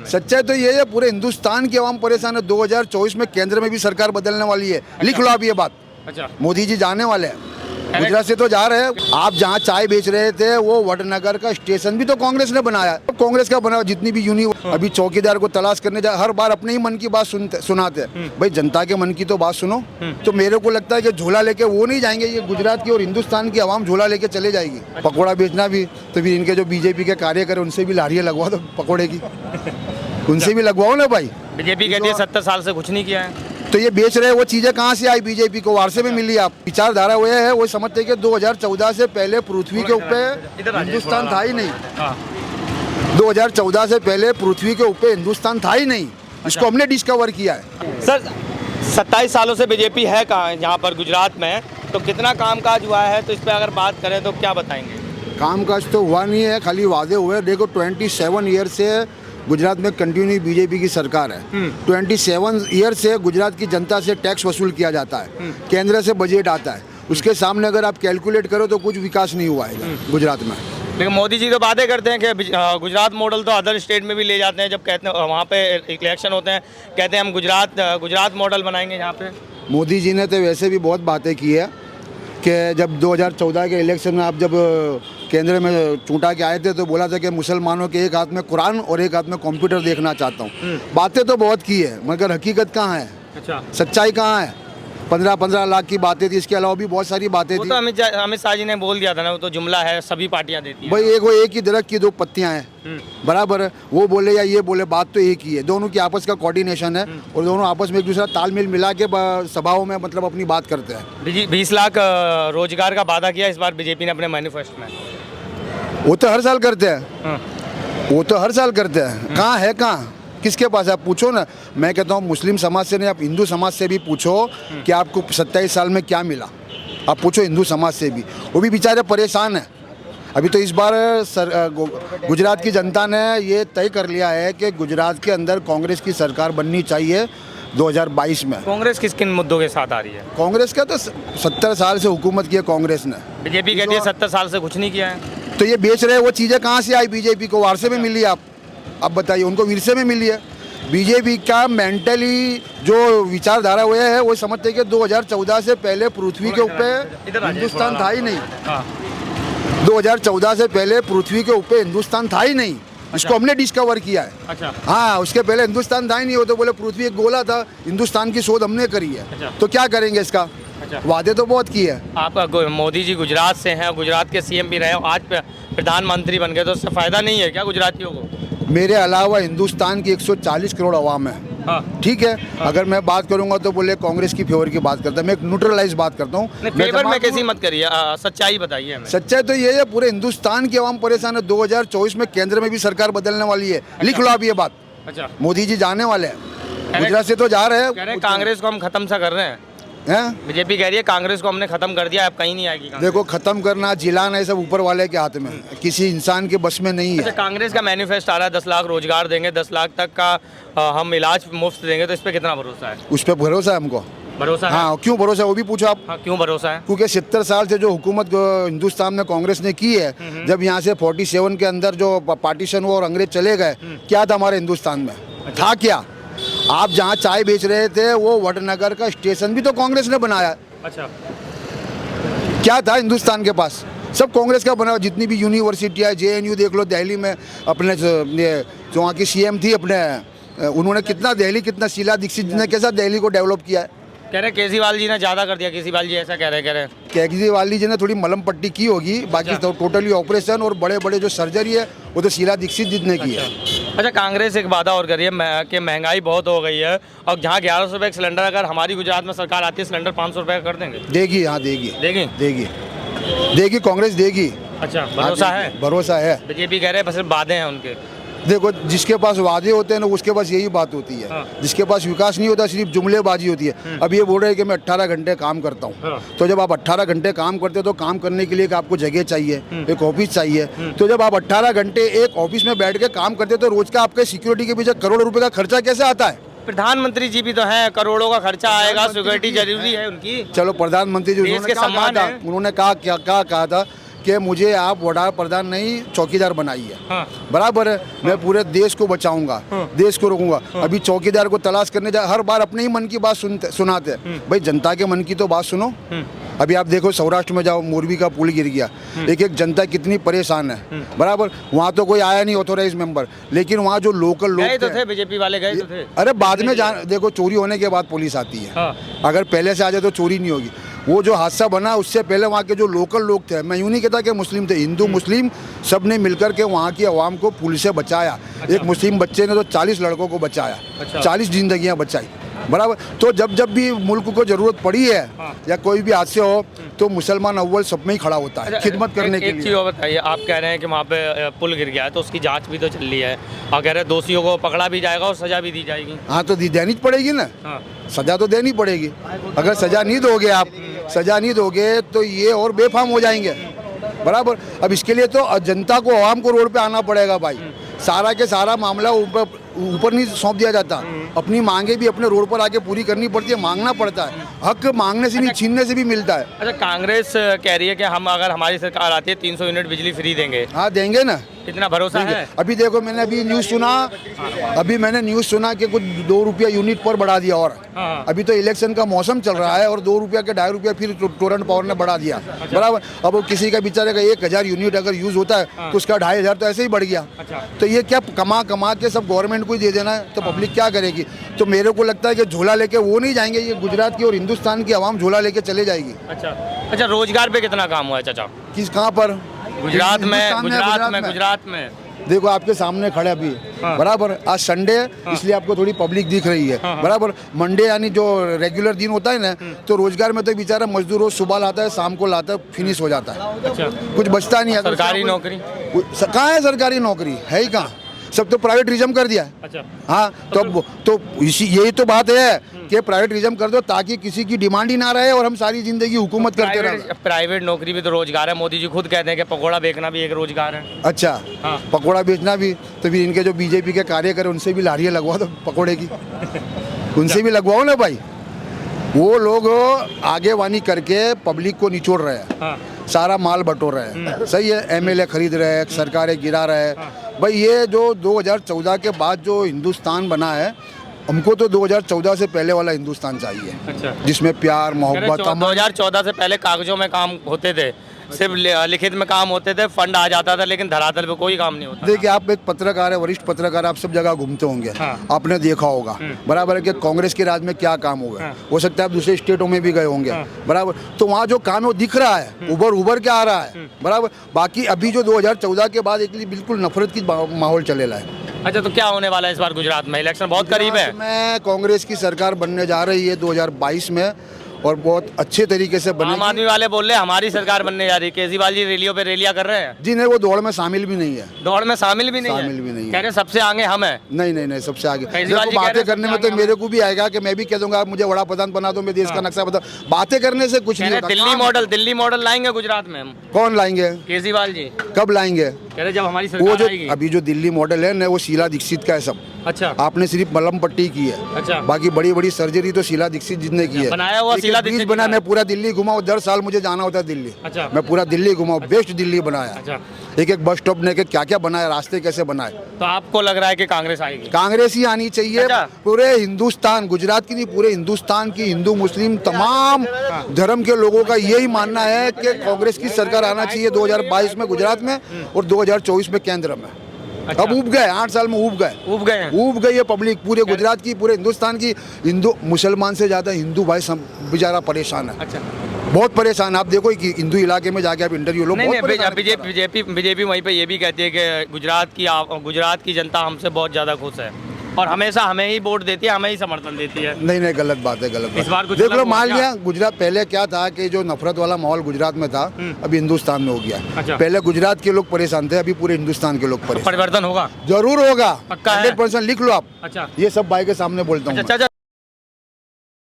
सच्चाई तो ये है, पूरे हिंदुस्तान की आवाम परेशान है। 2024 में केंद्र में भी सरकार बदलने वाली है। लिख लो आप ये बात। अच्छा, मोदी जी जाने वाले हैं, गुजरात से तो जा रहे हैं। आप जहाँ चाय बेच रहे थे वो वडनगर का स्टेशन भी तो कांग्रेस ने बनाया। कांग्रेस का बना, जितनी भी अभी चौकीदार को तलाश करने जा, हर बार अपने ही मन की बात सुनाते हैं। भाई जनता के मन की तो बात सुनो। तो मेरे को लगता है कि झोला लेके वो नहीं जाएंगे, ये गुजरात की और हिंदुस्तान की आवाम झोला लेके चले जाएगी। पकौड़ा बेचना भी तो फिर इनके जो बीजेपी के कार्यकर्ता उनसे भी लारियां लगवा दो पकौड़े की, उनसे भी लगवाओ ना भाई। बीजेपी कहती है 70 साल से कुछ नहीं किया है। तो ये बेच रहे हैं, वो चीजें कहाँ से आई बीजेपी को? वारसे में मिली। आप विचारधारा वो है, वो समझते कि 2014 से पहले पृथ्वी के ऊपर हिंदुस्तान था ही नहीं। 2014 से पहले पृथ्वी के ऊपर हिंदुस्तान था ही नहीं, इसको हमने डिस्कवर किया है। सर 27 सालों से बीजेपी है कहाँ यहाँ पर गुजरात में, तो कितना कामकाज हुआ है, तो इस पर अगर बात करें तो क्या बताएंगे? कामकाज तो हुआ नहीं है, खाली वादे हुए। देखो 27 ईयर से गुजरात में कंटिन्यू बीजेपी की सरकार है। 27 ईयर से गुजरात की जनता से टैक्स वसूल किया जाता है, केंद्र से बजट आता है, उसके सामने अगर आप कैलकुलेट करो तो कुछ विकास नहीं हुआ है गुजरात में। लेकिन मोदी जी तो बातें करते हैं कि गुजरात मॉडल तो अदर स्टेट में भी ले जाते हैं। जब कहते हैं वहाँ पे इलेक्शन होते हैं, कहते हैं हम गुजरात मॉडल बनाएंगे यहाँ पे। मोदी जी ने तो वैसे भी बहुत बातें की है कि जब 2014 के इलेक्शन में आप जब केंद्र में चूंटा के आए थे तो बोला था कि मुसलमानों के एक हाथ में कुरान और एक हाथ में कंप्यूटर देखना चाहता हूँ। बातें तो बहुत की है, मगर हकीकत कहाँ है? अच्छा, सच्चाई कहाँ है? 15-15 लाख की बातें थी, इसके अलावा भी बहुत सारी बातें वो थी। तो अमित शाह जी ने बोल दिया था ना, वो तो जुमला है, सभी पार्टियां देती हैं। भाई एक ही दरख्त की दो पत्तियां हैं, बराबर है। वो बोले या ये बोले, बात तो एक ही है। दोनों की आपस का कोऑर्डिनेशन है और दोनों आपस में एक दूसरा तालमेल मिला के सभाओं में मतलब अपनी बात करते हैं। 20 लाख रोजगार का वादा किया इस बार बीजेपी ने अपने मैनिफेस्टो में। वो तो हर साल करते हैं, वो तो हर साल करते हैं। कहाँ है, कहाँ किसके पास है? आप पूछो ना। मैं कहता हूँ मुस्लिम समाज से नहीं, आप हिंदू समाज से भी पूछो कि आपको 27 साल में क्या मिला। आप पूछो हिंदू समाज से भी, वो भी बेचारे परेशान हैं। अभी तो इस बार गुजरात की जनता ने ये तय कर लिया है कि गुजरात के अंदर कांग्रेस की सरकार बननी चाहिए 2022 में। कांग्रेस किस किन मुद्दों के साथ आ रही है? कांग्रेस का तो 70 साल से हुकूमत की है कांग्रेस ने। बीजेपी कहती है 70 साल से कुछ नहीं किया है। तो ये बेच रहे हैं, वो चीज़ें कहाँ से आई बीजेपी को? वारसे में मिली। आप बताइए, उनको विरसे में मिली है। बीजेपी का मेंटली जो विचारधारा हुए है, वो समझते हैं कि 2014 से पहले पृथ्वी के ऊपर हिंदुस्तान था ही नहीं। 2014 से पहले पृथ्वी के ऊपर हिंदुस्तान था ही नहीं, इसको हमने डिस्कवर किया है। अच्छा, हाँ, उसके पहले हिंदुस्तान था ही नहीं। वो तो बोले पृथ्वी एक गोला था, हिंदुस्तान की शोध हमने करी है। अच्छा। तो क्या करेंगे इसका? अच्छा। वादे तो बहुत किए हैं। आप मोदी जी गुजरात से हैं, गुजरात के सीएम भी रहे, आज प्रधानमंत्री बन गए, तो उससे फायदा नहीं है क्या गुजरातियों को? मेरे अलावा हिंदुस्तान की 140 करोड़ आवाम है। हाँ। ठीक है, अगर मैं बात करूंगा तो बोले कांग्रेस की फेवर की बात करता है। मैं एक न्यूट्रलाइज बात करता हूँ। फेवर में कैसी मत करिए, सच्चाई बताइए हमें। सच्चाई तो ये है, पूरे हिंदुस्तान की आवाम परेशान है। 2024 में केंद्र में भी सरकार बदलने वाली है। लिख लो आप ये बात। अच्छा, मोदी जी जाने वाले हैं, गुजरात से तो जा रहे हैं। कांग्रेस को हम खत्म सा कर रहे हैं। बीजेपी कह रही है कांग्रेस को हमने खत्म कर दिया, अब कहीं नहीं आएगी। देखो, खत्म करना जिलाना ये सब ऊपर वाले के हाथ में, किसी इंसान के बस में नहीं है। अच्छा, कांग्रेस का मैनिफेस्टो आ रहा है 10 लाख रोजगार देंगे, 10 लाख तक का हम इलाज मुफ्त देंगे, तो इस पे कितना भरोसा है? उस पर भरोसा है हमको। भरोसा है? हाँ, क्यों भरोसा है वो भी पूछो आप। हाँ, क्यों भरोसा है? क्योंकि 70 साल से जो हुकूमत हिंदुस्तान में कांग्रेस ने की है, जब यहाँ से 47 के अंदर जो पार्टीशन हुआ और अंग्रेज चले गए, क्या था हमारे हिंदुस्तान में? था क्या? आप जहाँ चाय बेच रहे थे वो वडनगर का स्टेशन भी तो कांग्रेस ने बनाया। अच्छा, क्या था हिंदुस्तान के पास? सब कांग्रेस का बना। जितनी भी यूनिवर्सिटी है, JNU देख लो, दिल्ली में अपने जो वहाँ की CM थी अपने, उन्होंने कितना शीला दीक्षित ने कैसा दिल्ली को डेवलप किया है। कह रहे केजरीवाल जी ने ज्यादा कर दिया, केजरीवाल जी ऐसा कह रहे हैं। केजरीवाल जी ने थोड़ी मलम पट्टी की होगी, बाकी तो टोटली ऑपरेशन और बड़े बड़े जो सर्जरी है वो तो शीला दीक्षित जी ने की है। अच्छा, कांग्रेस एक वादा और कर रही है कि महंगाई बहुत हो गई है और जहाँ 1100 रुपये सिलेंडर, अगर हमारी गुजरात में सरकार आती है सिलेंडर 500 रुपये कर देंगे। देगी, हाँ देगी, देगी, देगी, देगी, कांग्रेस देगी। अच्छा, भरोसा है? भरोसा है। बीजेपी कह रहे हैं बस वादे हैं उनके। देखो, जिसके पास वादे होते हैं ना उसके पास यही बात होती है। हाँ। जिसके पास विकास नहीं होता सिर्फ जुमलेबाजी होती है। अब ये बोल रहे हैं कि मैं 18 घंटे काम करता हूँ। हाँ। तो जब आप 18 घंटे काम करते हो तो काम करने के लिए आपको जगह चाहिए, एक ऑफिस चाहिए। तो जब आप 18 घंटे एक ऑफिस में बैठ के काम करते हो तो रोज का आपके सिक्योरिटी के पीछे करोड़ों रुपए का खर्चा कैसे आता है? प्रधानमंत्री जी भी तो हैं, करोड़ों का खर्चा आएगा, सिक्योरिटी जरूरी है उनकी। चलो, प्रधानमंत्री जी उन्होंने कहा था कि मुझे आप वड़ा प्रधान नहीं चौकीदार बनाइए। हाँ। बराबर है, मैं पूरे देश को बचाऊंगा, देश को रोकूंगा। अभी चौकीदार को तलाश करने जा, हर बार अपने ही मन की बात सुनाते हैं। भाई जनता के मन की तो बात सुनो। अभी आप देखो सौराष्ट्र में जाओ, मोरबी का पुल गिर गया, एक एक जनता कितनी परेशान है। बराबर, वहाँ तो कोई आया नहीं ऑथोराइज मेंबर, लेकिन वहाँ जो लोकल लोग गए तो थे, बीजेपी वाले गए तो थे। अरे बाद में देखो चोरी होने के बाद पुलिस आती है। हाँ। अगर पहले से आ जाए तो चोरी नहीं होगी। वो जो हादसा बना उससे पहले वहाँ के जो लोकल लोग थे, मैं यूँ नहीं कहता कि मुस्लिम थे, हिंदू मुस्लिम सब ने मिलकर के वहाँ की आवाम को पुल से बचाया। एक मुस्लिम बच्चे ने तो 40 लड़कों को बचाया, 40 जिंदगियाँ बचाई। बराबर, तो जब जब भी मुल्क को जरूरत पड़ी है या कोई भी हादसे हो तो मुसलमान अव्वल सब में ही खड़ा होता है खिदमत करने के लिए। एक चीज़ और बताइए, आप कह रहे हैं कि वहाँ पे पुल गिर गया है तो उसकी जांच भी तो चल रही है, और कह रहे हैं दोषियों को पकड़ा भी जाएगा और सजा भी दी जाएगी। हाँ तो देनी पड़ेगी ना। हाँ। सजा तो देनी पड़ेगी। अगर सजा नहीं दोगे आप, सजा नहीं दोगे तो ये और बेफाम हो जाएंगे। बराबर, अब इसके लिए तो जनता को, आवाम को रोड पे आना पड़ेगा भाई। सारा के सारा मामला ऊपर नहीं सौंप दिया जाता। अपनी मांगे भी अपने रोड पर आके पूरी करनी पड़ती है, मांगना पड़ता है। हक मांगने से नहीं, छीनने से भी मिलता है। अच्छा, कांग्रेस कह रही है कि हम अगर हमारी सरकार आती है 300 यूनिट बिजली फ्री देंगे। हाँ देंगे ना, कितना भरोसा है? अभी देखो मैंने अभी न्यूज़ सुना कि कुछ 2 रुपया यूनिट पर बढ़ा दिया। और हाँ। अभी तो इलेक्शन का मौसम चल रहा है और 2 रुपया के 2.5 रुपया फिर टोरेंट पावर ने बढ़ा दिया। बराबर, अब वो किसी का बेचारे का 1000 यूनिट अगर यूज होता है तो उसका 2500 तो ऐसे ही बढ़ गया। तो ये क्या कमा के सब गवर्नमेंट को ही दे देना है, तो पब्लिक क्या करेगी? तो मेरे को लगता है कि झोला लेके वो नहीं जाएंगे, ये गुजरात की और हिंदुस्तान की आवाम झोला लेके चले जाएगी। अच्छा, रोजगार पे कितना काम हुआ है चाचा? किस कहाँ पर? गुजरात में देखो आपके सामने खड़े अभी। हाँ। बराबर, आज संडे है इसलिए आपको थोड़ी पब्लिक दिख रही है। बराबर, मंडे यानी जो रेगुलर दिन होता है ना, तो रोजगार में तो बेचारा मजदूर रोज सुबह लाता है, शाम को लाता है, फिनिश हो जाता है। अच्छा, कुछ बचता नहीं है। सरकारी नौकरी कहाँ है? सरकारी नौकरी है ही कहाँ? सब तो प्राइवेटिज्म कर दिया है। अच्छा। हाँ, तो यही तो बात है कि प्राइवेटिज्म कर दो ताकि किसी की डिमांड ही ना रहे और हम सारी जिंदगी हुकूमत करते रहे। प्राइवेट नौकरी भी तो रोजगार है, मोदी जी खुद कहते हैं कि पकौड़ा बेचना भी एक रोजगार है। अच्छा। हाँ। पकौड़ा बेचना भी, तो फिर इनके जो बीजेपी के कार्यकर्ता उनसे भी लारियां लगवा दो पकौड़े की, उनसे भी लगवाओ ना भाई। वो लोग आगे वानी करके पब्लिक को निचोड़ रहे हैं। हाँ। सारा माल बटोर रहे हैं। सही है, एमएलए खरीद रहे हैं, सरकारें गिरा रहे हैं। भाई ये जो 2014 के बाद जो हिंदुस्तान बना है, हमको तो 2014 से पहले वाला हिंदुस्तान चाहिए। अच्छा। जिसमें प्यार मोहब्बत। 2014 से पहले कागजों में काम होते थे, सिर्फ लिखित में काम होते थे, फंड आ जाता था, लेकिन धरातल पे कोई काम नहीं होता। देखिए आप एक पत्रकार है, वरिष्ठ पत्रकार, आप सब जगह घूमते होंगे। हाँ। आपने देखा होगा बराबर है कि कांग्रेस के राज में क्या काम होगा। हाँ। हो सकता है आप दूसरे स्टेटों में भी गए होंगे। हाँ। बराबर, तो वहाँ जो काम है वो दिख रहा है, उभर के आ रहा है। बराबर, बाकी अभी जो 2014 के बाद एक बिल्कुल नफरत की माहौल चलेला है। अच्छा, तो क्या होने वाला है इस बार गुजरात में? इलेक्शन बहुत करीब है। में कांग्रेस की सरकार बनने जा रही है 2022 में, और बहुत अच्छे तरीके से आम बनेगी। आदमी वाले बोल रहे हैं हमारी सरकार बनने जा रही है, केजरीवाल जी रैलियों पे रैलियां कर रहे हैं। जी नहीं, वो दौड़ में शामिल भी नहीं है। दौड़ में शामिल भी नहीं है? शामिल भी नहीं है। कह रहे सबसे आगे हम हैं। नहीं, सबसे आगे। केजरीवाल देखो जी कह रहे बातें हैं करने में सबसे तो आगे मेरे को भी आएगा कि मैं भी कह दूंगा आप मुझे वड़ा प्रधान बना दो, मैं देश का नक्शा बता। बातें करने से कुछ कह नहीं रहे होगा। दिल्ली मॉडल लाएंगे गुजरात में हम। कौन लाएंगे? केजरीवाल जी कब लाएंगे? कह रहे जब हमारी वो सरकार जो आएगी। अभी जो दिल्ली मॉडल है ना, वो शीला दीक्षित का है सब। अच्छा। आपने सिर्फ मलम पट्टी की है। अच्छा। बाकी बड़ी बड़ी सर्जरी तो शीला दीक्षित जी ने की है। बनाया हुआ एक शीला ब्रिज दीक्षित बना, जी का मैं पूरा दिल्ली घुमाऊं, 10 साल मुझे जाना होता है दिल्ली। अच्छा। मैं पूरा दिल्ली घुमाऊं, बेस्ट दिल्ली बनाया। अच्छा। एक बस स्टॉप ने क्या क्या बनाया, रास्ते कैसे बनाए। तो आपको लग रहा है कि कांग्रेस आएगी? कांग्रेस ही आनी चाहिए। अच्छा। पूरे हिंदुस्तान, गुजरात की नहीं, पूरे हिंदुस्तान की हिंदू मुस्लिम तमाम धर्म के लोगों का यही मानना है कि कांग्रेस की सरकार आना चाहिए 2022 में गुजरात में और 2024 में केंद्र में। अच्छा। अब उब गए, 8 साल में उब गए। उब गई है पब्लिक, पूरे गुजरात की, पूरे हिंदुस्तान की। हिंदू मुसलमान से ज्यादा हिंदू भाई बेचारा परेशान है। अच्छा। बहुत परेशान। आप देखो कि हिंदू इलाके में जाके आप इंटरव्यू लो, नहीं, बहुत परेशान है। बीजेपी वहीं पे ये भी कहती है कि गुजरात की जनता हमसे बहुत ज़्यादा खुश है और हमेशा हमें ही वोट देती है, हमें ही समर्थन देती है। नहीं, गलत बात है, गलत इस बार बात। कुछ देख अलग लो, हुआ मान क्या? लिया गुजरात पहले क्या था कि जो नफरत वाला माहौल गुजरात में था, अभी हिंदुस्तान में हो गया। अच्छा। पहले गुजरात के लोग परेशान थे, अभी पूरे हिंदुस्तान के लोग परेशान। परिवर्तन होगा? जरूर होगा, पक्का है? 100% लिख लो आप। अच्छा। ये सब भाई के सामने बोलता हूँ। अच्छा,